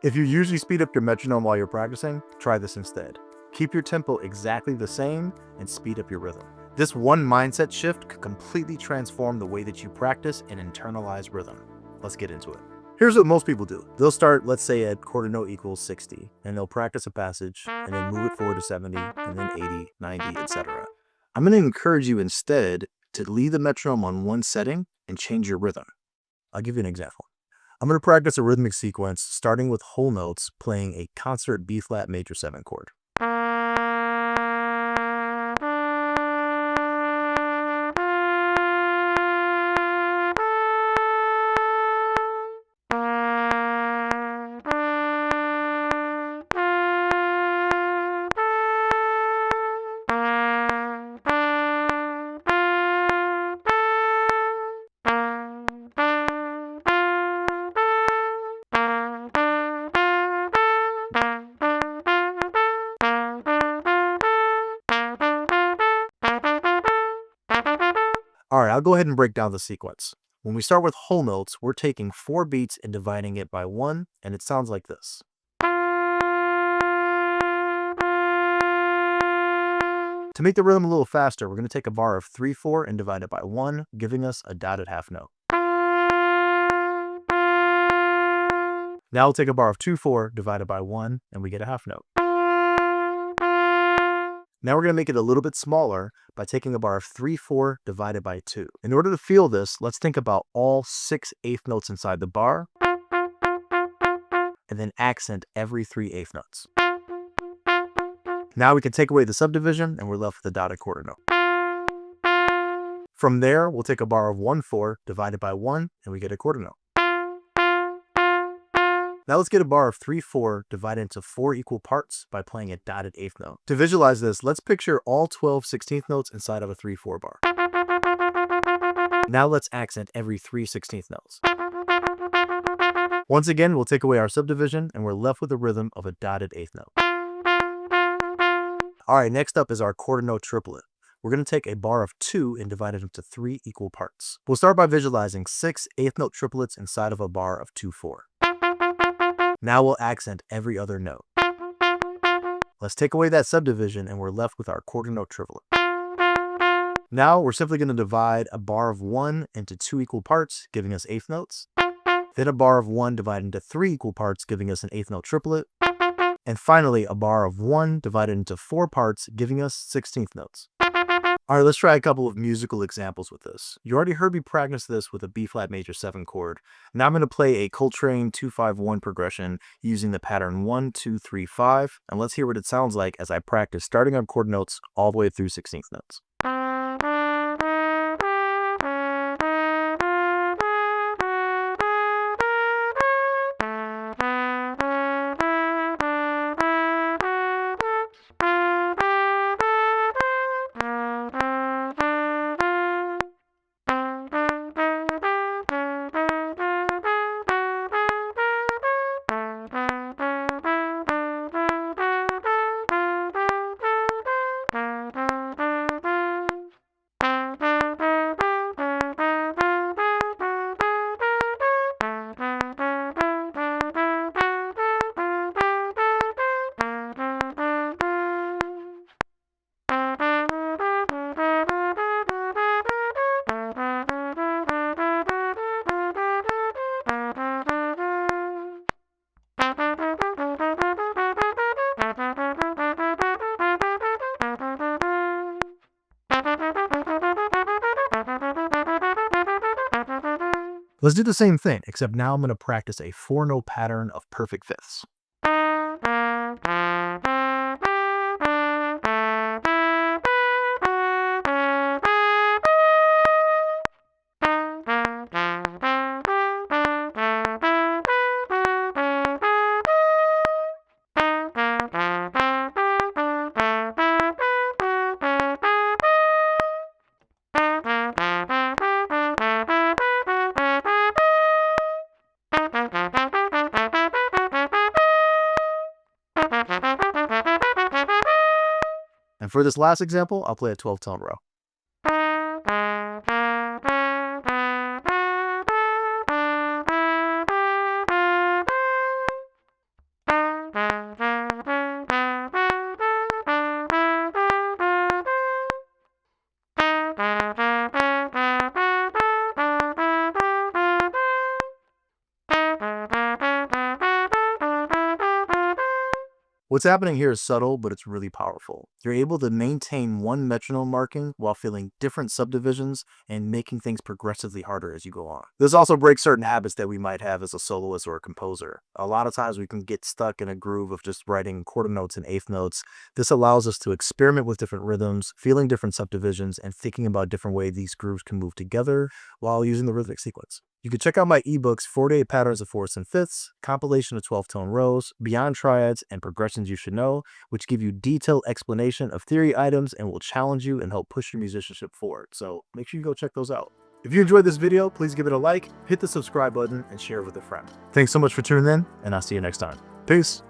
If you usually speed up your metronome while you're practicing, try this instead. Keep your tempo exactly the same and speed up your rhythm. This one mindset shift could completely transform the way that you practice and internalize rhythm. Let's get into it. Here's what most people do. They'll start, let's say, at quarter note equals 60, and they'll practice a passage, and then move it forward to 70, and then 80, 90, etc. I'm going to encourage you instead to leave the metronome on one setting and change your rhythm. I'll give you an example. I'm going to practice a rhythmic sequence starting with whole notes playing a concert B-flat major 7 chord. Alright, I'll go ahead and break down the sequence. When we start with whole notes, we're taking 4 beats and dividing it by 1, and it sounds like this. To make the rhythm a little faster, we're going to take a bar of 3/4 and divide it by 1, giving us a dotted half note. Now we'll take a bar of 2/4 divided by 1, and we get a half note. Now we're going to make it a little bit smaller by taking a bar of 3/4 divided by 2. In order to feel this, let's think about all 6 eighth notes inside the bar, and then accent every 3 eighth notes. Now we can take away the subdivision, and we're left with a dotted quarter note. From there, we'll take a bar of 1/4 divided by 1, and we get a quarter note. Now let's get a bar of 3/4 divided into 4 equal parts by playing a dotted eighth note. To visualize this, let's picture all 12 16th notes inside of a 3/4 bar. Now let's accent every 3 16th notes. Once again, we'll take away our subdivision, and we're left with the rhythm of a dotted eighth note. Alright, next up is our quarter note triplet. We're going to take a bar of 2 and divide it into 3 equal parts. We'll start by visualizing 6 eighth note triplets inside of a bar of 2/4. Now we'll accent every other note. Let's take away that subdivision, and we're left with our quarter note triplet. Now we're simply going to divide a bar of 1 into 2 equal parts, giving us eighth notes. Then a bar of 1 divided into 3 equal parts, giving us an eighth note triplet. And finally, a bar of 1 divided into 4 parts, giving us 16th notes. Alright, let's try a couple of musical examples with this. You already heard me practice this with a B-flat major 7 chord. Now I'm going to play a Coltrane 2-5-1 progression using the pattern 1, 2, 3, 5, and let's hear what it sounds like as I practice starting on chord notes all the way through 16th notes. Let's do the same thing, except now I'm going to practice a 4-note pattern of perfect fifths. And for this last example, I'll play a 12-tone row. What's happening here is subtle, but it's really powerful. You're able to maintain one metronome marking while feeling different subdivisions and making things progressively harder as you go on. This also breaks certain habits that we might have as a soloist or a composer. A lot of times we can get stuck in a groove of just writing quarter notes and eighth notes. This allows us to experiment with different rhythms, feeling different subdivisions, and thinking about different ways these grooves can move together while using the rhythmic sequence. You can check out my ebooks, 48 Patterns of Fourths and Fifths, compilation of 12-tone rows, beyond triads, and progressions you should know, which give you detailed explanation of theory items and will challenge you and help push your musicianship forward. So make sure you go check those out. If you enjoyed this video, please give it a like, hit the subscribe button, and share it with a friend. Thanks so much for tuning in, and I'll see you next time. Peace.